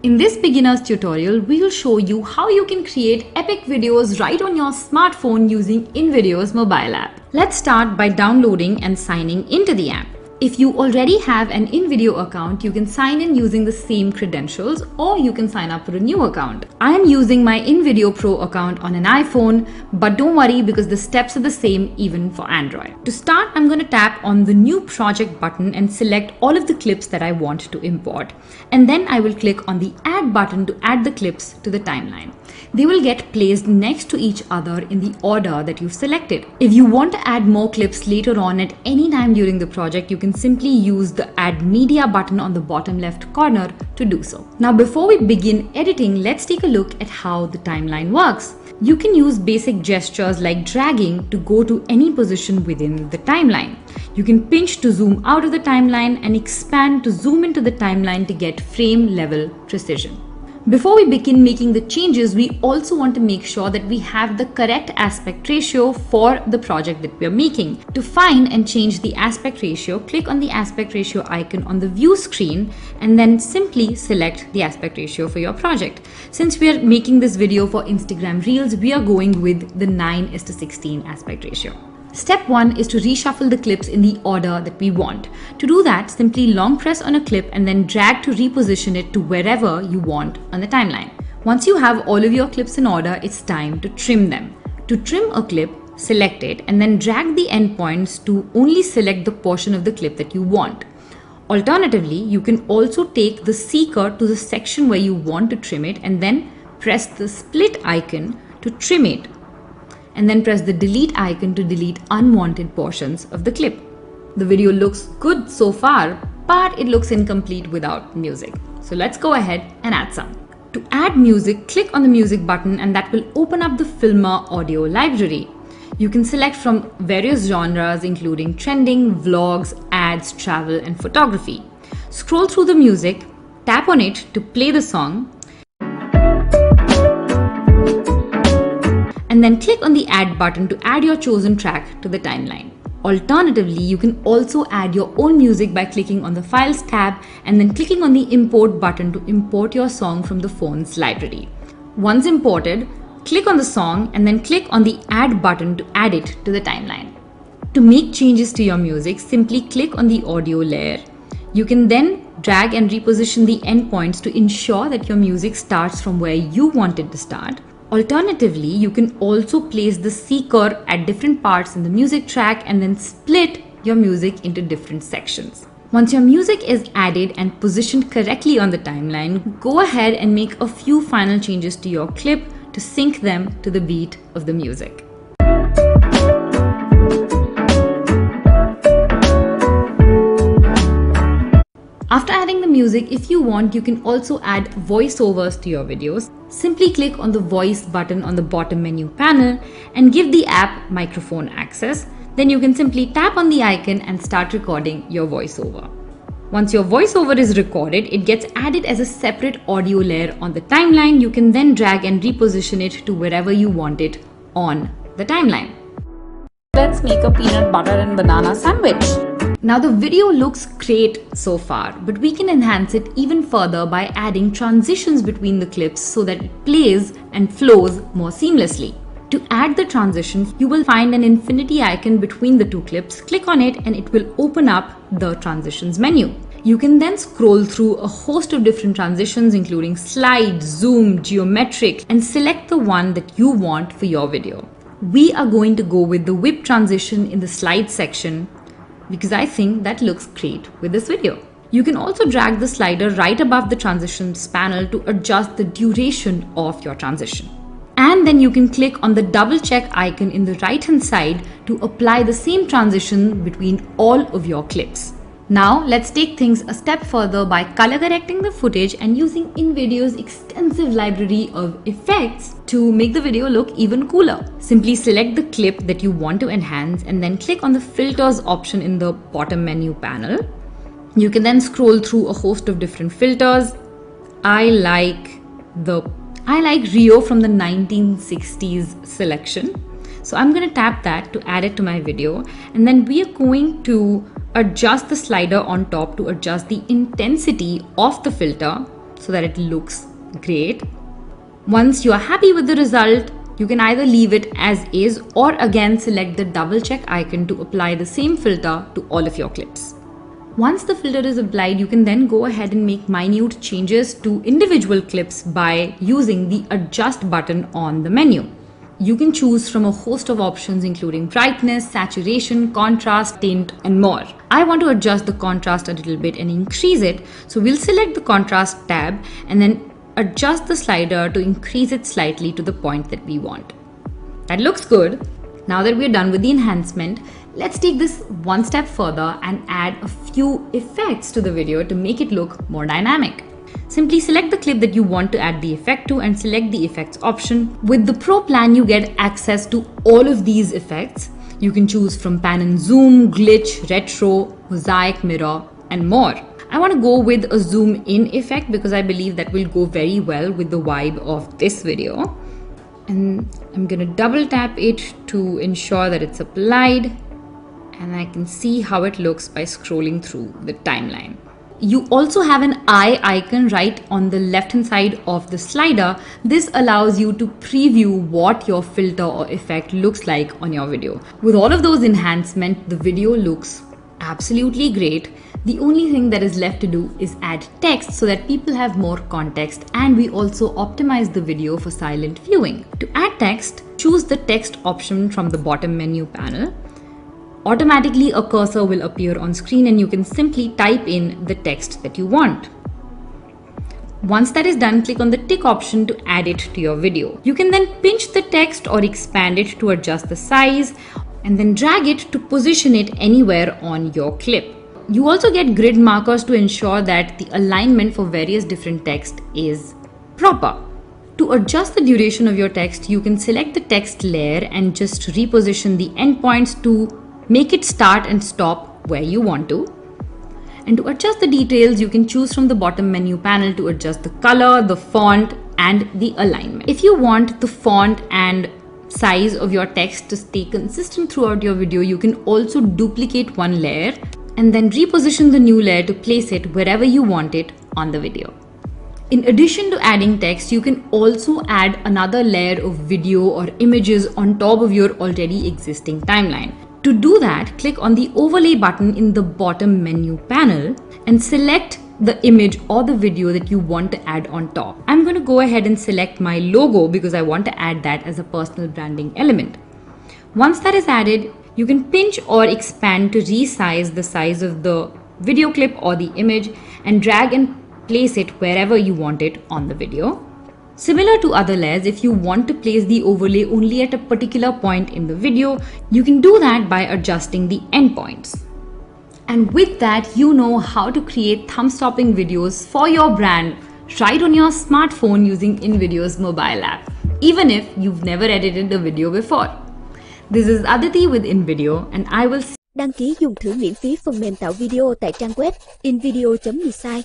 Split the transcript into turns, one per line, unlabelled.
In this beginner's tutorial, we will show you how you can create epic videos right on your smartphone using InVideo's mobile app. Let's start by downloading and signing into the app. If you already have an InVideo account, you can sign in using the same credentials, or you can sign up for a new account. I am using my InVideo Pro account on an iPhone, but don't worry because the steps are the same even for Android. To start, I'm going to tap on the New Project button and select all of the clips that I want to import. And then I will click on the Add button to add the clips to the timeline. They will get placed next to each other in the order that you've selected. If you want to add more clips later on at any time during the project, you can simply use the Add Media button on the bottom left corner to do so. Now, before we begin editing, let's take a look at how the timeline works. You can use basic gestures like dragging to go to any position within the timeline. You can pinch to zoom out of the timeline and expand to zoom into the timeline to get frame level precision. Before we begin making the changes, we also want to make sure that we have the correct aspect ratio for the project that we are making. To find and change the aspect ratio, click on the aspect ratio icon on the view screen and then simply select the aspect ratio for your project. Since we are making this video for Instagram Reels, we are going with the 9:16 aspect ratio. Step 1 is to reshuffle the clips in the order that we want. To do that, simply long press on a clip and then drag to reposition it to wherever you want on the timeline. Once you have all of your clips in order, it's time to trim them. To trim a clip, select it and then drag the endpoints to only select the portion of the clip that you want. Alternatively, you can also take the seeker to the section where you want to trim it and then press the split icon to trim it, and then press the delete icon to delete unwanted portions of the clip. The video looks good so far, but it looks incomplete without music. So let's go ahead and add some. To add music, click on the music button and that will open up the Filmer audio library. You can select from various genres including trending, vlogs, ads, travel, and photography. Scroll through the music, tap on it to play the song, and then click on the Add button to add your chosen track to the timeline. Alternatively, you can also add your own music by clicking on the Files tab and then clicking on the Import button to import your song from the phone's library. Once imported, click on the song and then click on the Add button to add it to the timeline. To make changes to your music, simply click on the audio layer. You can then drag and reposition the endpoints to ensure that your music starts from where you want it to start. Alternatively, you can also place the seeker at different parts in the music track and then split your music into different sections. Once your music is added and positioned correctly on the timeline, go ahead and make a few final changes to your clip to sync them to the beat of the music. After adding the music, if you want, you can also add voiceovers to your videos. Simply click on the voice button on the bottom menu panel and give the app microphone access. Then you can simply tap on the icon and start recording your voiceover. Once your voiceover is recorded, it gets added as a separate audio layer on the timeline. You can then drag and reposition it to wherever you want it on the timeline. Let's make a peanut butter and banana sandwich. Now the video looks great so far, but we can enhance it even further by adding transitions between the clips so that it plays and flows more seamlessly. To add the transitions, you will find an infinity icon between the two clips. Click on it and it will open up the transitions menu. You can then scroll through a host of different transitions including slide, zoom, geometric, and select the one that you want for your video. We are going to go with the whip transition in the slide section because I think that looks great with this video. You can also drag the slider right above the transitions panel to adjust the duration of your transition. And then you can click on the double check icon in the right hand side to apply the same transition between all of your clips. Now let's take things a step further by color correcting the footage and using InVideo's extensive library of effects to make the video look even cooler. Simply select the clip that you want to enhance and then click on the filters option in the bottom menu panel. You can then scroll through a host of different filters. I like Rio from the 1960s selection. So I'm going to tap that to add it to my video, and then we are going to adjust the slider on top to adjust the intensity of the filter so that it looks great. Once you are happy with the result, you can either leave it as is or again select the double check icon to apply the same filter to all of your clips. Once the filter is applied, you can then go ahead and make minute changes to individual clips by using the adjust button on the menu. You can choose from a host of options including brightness, saturation, contrast, tint, and more. I want to adjust the contrast a little bit and increase it, so we'll select the contrast tab and then adjust the slider to increase it slightly to the point that we want. That looks good. Now that we're done with the enhancement, let's take this one step further and add a few effects to the video to make it look more dynamic. Simply select the clip that you want to add the effect to and select the effects option. With the Pro plan, you get access to all of these effects. You can choose from pan and zoom, glitch, retro, mosaic, mirror, and more. I want to go with a zoom in effect because I believe that will go very well with the vibe of this video. And I'm going to double tap it to ensure that it's applied. And I can see how it looks by scrolling through the timeline. You also have an eye icon right on the left hand side of the slider. This allows you to preview what your filter or effect looks like on your video. With all of those enhancements, the video looks absolutely great. The only thing that is left to do is add text so that people have more context, and we also optimize the video for silent viewing. To add text, choose the text option from the bottom menu panel. Automatically a cursor will appear on screen and you can simply type in the text that you want. Once that is done, click on the tick option to add it to your video. You can then pinch the text or expand it to adjust the size and then drag it to position it anywhere on your clip. You also get grid markers to ensure that the alignment for various different text is proper. To adjust the duration of your text, you can select the text layer and just reposition the endpoints to make it start and stop where you want to. And to adjust the details, you can choose from the bottom menu panel to adjust the color, the font, and the alignment. If you want the font and size of your text to stay consistent throughout your video, you can also duplicate one layer and then reposition the new layer to place it wherever you want it on the video. In addition to adding text, you can also add another layer of video or images on top of your already existing timeline. To do that, click on the overlay button in the bottom menu panel and select the image or the video that you want to add on top. I'm going to go ahead and select my logo because I want to add that as a personal branding element. Once that is added, you can pinch or expand to resize the size of the video clip or the image and drag and place it wherever you want it on the video. Similar to other layers, if you want to place the overlay only at a particular point in the video, you can do that by adjusting the endpoints. And with that, you know how to create thumb-stopping videos for your brand right on your smartphone using InVideo's mobile app, even if you've never edited a video before. This is Aditi with InVideo and I will
đăng ký dùng thử miễn phí phần mềm tạo video tại trang web invideo.design.